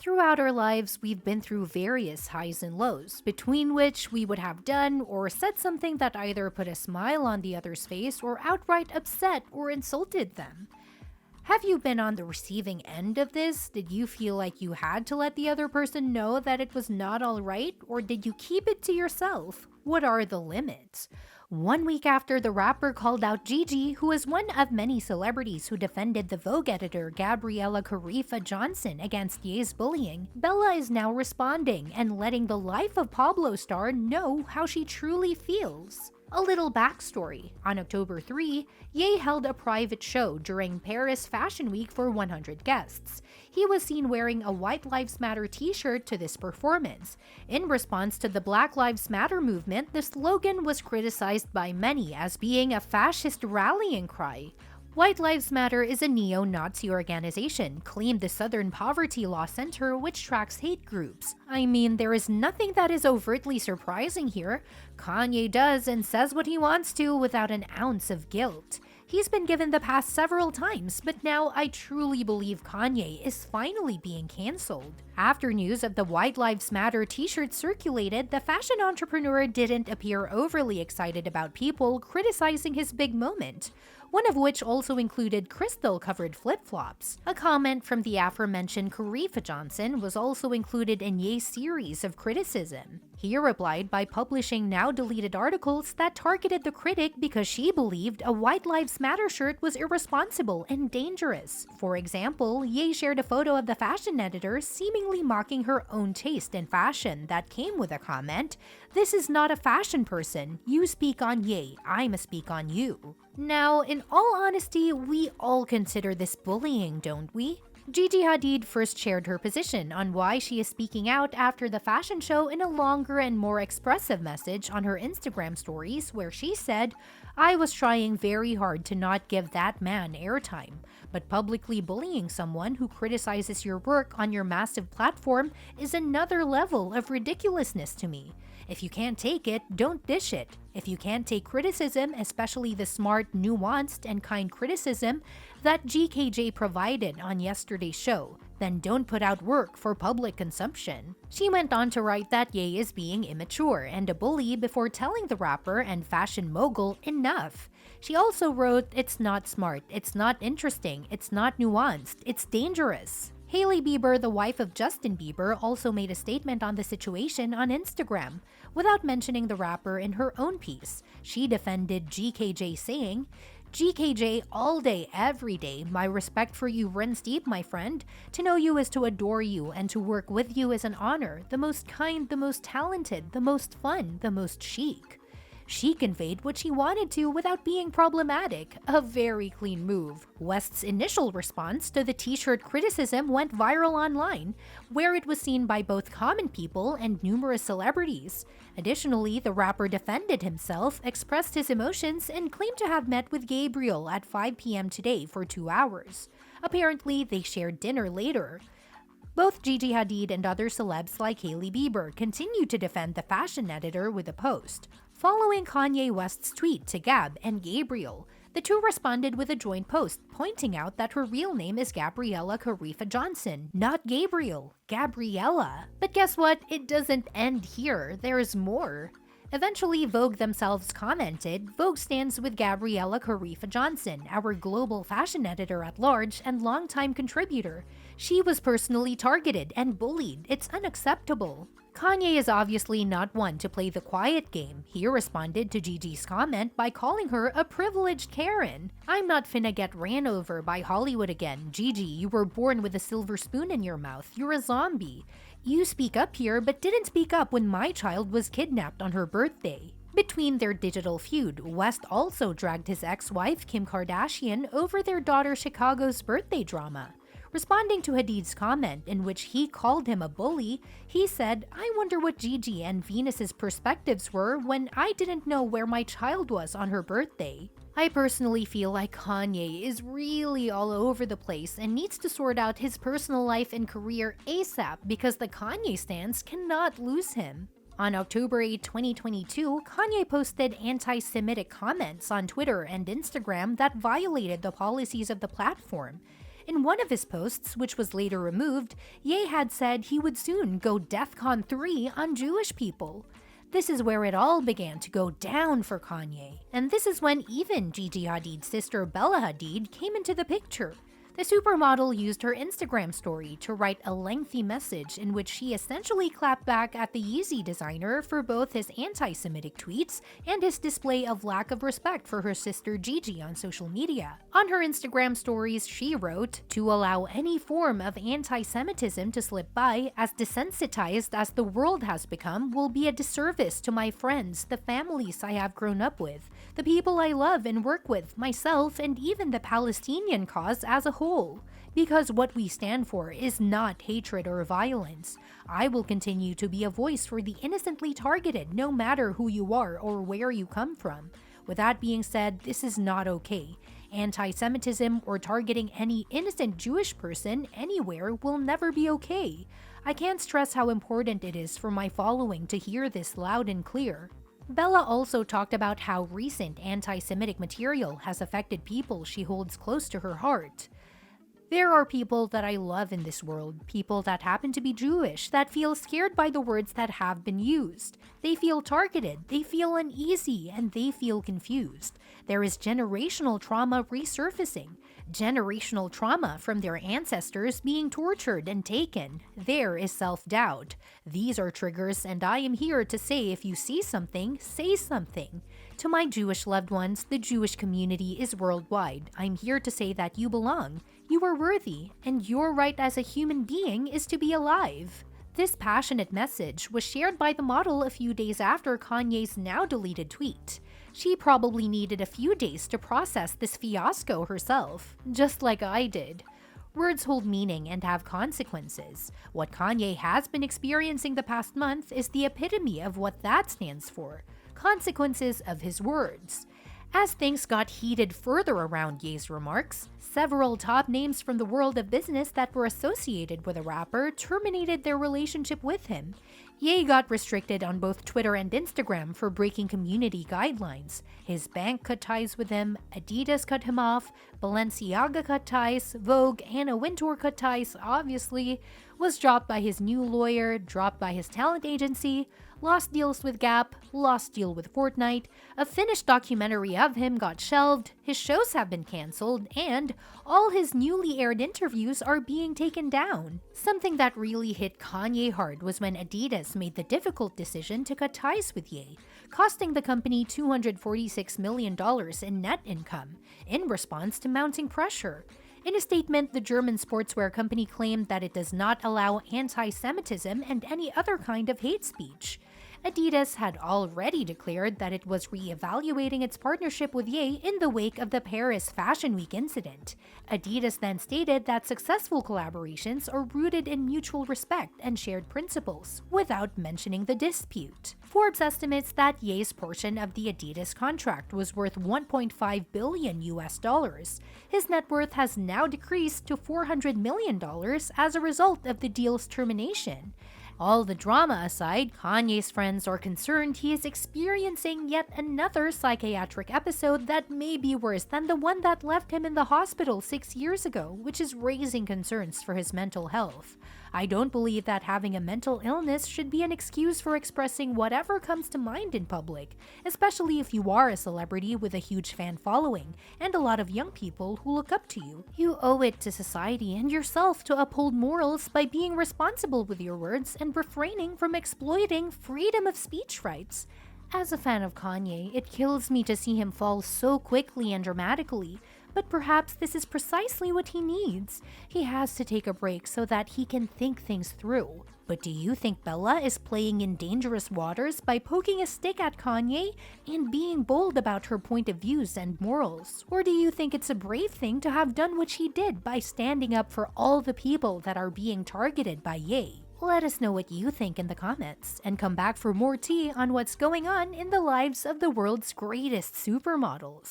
Throughout our lives, we've been through various highs and lows, between which we would have done or said something that either put a smile on the other's face or outright upset or insulted them. Have you been on the receiving end of this? Did you feel like you had to let the other person know that it was not alright, or did you keep it to yourself? What are the limits? 1 week after the rapper called out Gigi, who is one of many celebrities who defended the Vogue editor Gabriella Carrifa Johnson against Ye's bullying, Bella is now responding and letting the Life of Pablo star know how she truly feels. A little backstory. On October 3, Ye held a private show during Paris Fashion Week for 100 guests. He was seen wearing a White Lives Matter t-shirt to this performance. In response to the Black Lives Matter movement, the slogan was criticized by many as being a fascist rallying cry. White Lives Matter is a neo-Nazi organization, claimed the Southern Poverty Law Center, which tracks hate groups. I mean, there is nothing that is overtly surprising here. Kanye does and says what he wants to without an ounce of guilt. He's been given the pass several times, but now I truly believe Kanye is finally being cancelled. After news of the White Lives Matter t-shirt circulated, the fashion entrepreneur didn't appear overly excited about people criticizing his big moment, one of which also included crystal-covered flip-flops. A comment from the aforementioned Carrifa Johnson was also included in Ye's series of criticism. He replied by publishing now-deleted articles that targeted the critic because she believed a White Lives Matter shirt was irresponsible and dangerous. For example, Ye shared a photo of the fashion editor seemingly mocking her own taste in fashion that came with a comment, "This is not a fashion person. You speak on Ye, I must speak on you." Now, in all honesty, we all consider this bullying, don't we? Gigi Hadid first shared her position on why she is speaking out after the fashion show in a longer and more expressive message on her Instagram stories, where she said, "I was trying very hard to not give that man airtime, but publicly bullying someone who criticizes your work on your massive platform is another level of ridiculousness to me. If you can't take it, don't dish it. If you can't take criticism, especially the smart, nuanced, and kind criticism that GKJ provided on yesterday's show, then don't put out work for public consumption." She went on to write that Ye is being immature and a bully before telling the rapper and fashion mogul enough. She also wrote, "It's not smart, it's not interesting, it's not nuanced, it's dangerous." Hailey Bieber, the wife of Justin Bieber, also made a statement on the situation on Instagram. Without mentioning the rapper in her own piece, she defended GKJ saying, "GKJ all day, every day. My respect for you runs deep, my friend. To know you is to adore you, and to work with you is an honor. The most kind, the most talented, the most fun, the most chic." She conveyed what she wanted to without being problematic, a very clean move. West's initial response to the t-shirt criticism went viral online, where it was seen by both common people and numerous celebrities. Additionally, the rapper defended himself, expressed his emotions, and claimed to have met with Gabriel at 5 p.m. today for 2 hours. Apparently, they shared dinner later. Both Gigi Hadid and other celebs like Hailey Bieber continue to defend the fashion editor with a post. Following Kanye West's tweet to Gab and Gabriel, the two responded with a joint post pointing out that her real name is Gabriella Carrifa Johnson, not Gabriel, Gabriella. But guess what? It doesn't end here. There's more. Eventually, Vogue themselves commented, "Vogue stands with Gabriella Carrifa Johnson, our global fashion editor at large and longtime contributor. She was personally targeted and bullied. It's unacceptable." Kanye is obviously not one to play the quiet game. He responded to Gigi's comment by calling her a privileged Karen. "I'm not finna get ran over by Hollywood again. Gigi, you were born with a silver spoon in your mouth. You're a zombie. You speak up here but didn't speak up when my child was kidnapped on her birthday." Between their digital feud, West also dragged his ex-wife Kim Kardashian over their daughter Chicago's birthday drama. Responding to Hadid's comment, in which he called him a bully, he said, "I wonder what Gigi and Venus's perspectives were when I didn't know where my child was on her birthday." I personally feel like Kanye is really all over the place and needs to sort out his personal life and career ASAP because the Kanye stans cannot lose him. On October 8, 2022, Kanye posted anti-Semitic comments on Twitter and Instagram that violated the policies of the platform. In one of his posts, which was later removed, Ye had said he would soon go DEFCON 3 on Jewish people. This is where it all began to go down for Kanye, and this is when even Gigi Hadid's sister Bella Hadid came into the picture. The supermodel used her Instagram story to write a lengthy message in which she essentially clapped back at the Yeezy designer for both his anti-Semitic tweets and his display of lack of respect for her sister Gigi on social media. On her Instagram stories, she wrote, "To allow any form of anti-Semitism to slip by, as desensitized as the world has become, will be a disservice to my friends, the families I have grown up with, the people I love and work with, myself, and even the Palestinian cause as a whole. Because what we stand for is not hatred or violence. I will continue to be a voice for the innocently targeted, no matter who you are or where you come from. With that being said, this is not okay. Anti-Semitism or targeting any innocent Jewish person anywhere will never be okay. I can't stress how important it is for my following to hear this loud and clear." Bella also talked about how recent anti-Semitic material has affected people she holds close to her heart. "There are people that I love in this world, people that happen to be Jewish, that feel scared by the words that have been used. They feel targeted, they feel uneasy, and they feel confused. There is generational trauma resurfacing. Generational trauma from their ancestors being tortured and taken. There is self-doubt. These are triggers, and I am here to say if you see something, say something. To my Jewish loved ones, the Jewish community is worldwide. I'm here to say that you belong. You are worthy, and your right as a human being is to be alive." This passionate message was shared by the model a few days after Kanye's now-deleted tweet. She probably needed a few days to process this fiasco herself, just like I did. Words hold meaning and have consequences. What Kanye has been experiencing the past month is the epitome of what that stands for: consequences of his words. As things got heated further around Ye's remarks, several top names from the world of business that were associated with the rapper terminated their relationship with him. Ye got restricted on both Twitter and Instagram for breaking community guidelines. His bank cut ties with him, Adidas cut him off, Balenciaga cut ties, Vogue, Anna Wintour cut ties, obviously, was dropped by his new lawyer, dropped by his talent agency, lost deals with Gap, lost deal with Fortnite, a finished documentary of him got shelved, his shows have been cancelled, and all his newly aired interviews are being taken down. Something that really hit Kanye hard was when Adidas made the difficult decision to cut ties with Ye, costing the company $246 million in net income, in response to mounting pressure. In a statement, the German sportswear company claimed that it does not allow anti-Semitism and any other kind of hate speech. Adidas had already declared that it was re-evaluating its partnership with Ye in the wake of the Paris Fashion Week incident. Adidas then stated that successful collaborations are rooted in mutual respect and shared principles, without mentioning the dispute. Forbes estimates that Ye's portion of the Adidas contract was worth $1.5 billion US. His net worth has now decreased to $400 million as a result of the deal's termination. All the drama aside, Kanye's friends are concerned he is experiencing yet another psychiatric episode that may be worse than the one that left him in the hospital 6 years ago, which is raising concerns for his mental health. I don't believe that having a mental illness should be an excuse for expressing whatever comes to mind in public, especially if you are a celebrity with a huge fan following and a lot of young people who look up to you. You owe it to society and yourself to uphold morals by being responsible with your words and refraining from exploiting freedom of speech rights. As a fan of Kanye, it kills me to see him fall so quickly and dramatically, but perhaps this is precisely what he needs. He has to take a break so that he can think things through. But do you think Bella is playing in dangerous waters by poking a stick at Kanye and being bold about her point of views and morals? Or do you think it's a brave thing to have done what she did by standing up for all the people that are being targeted by Ye? Let us know what you think in the comments, and come back for more tea on what's going on in the lives of the world's greatest supermodels.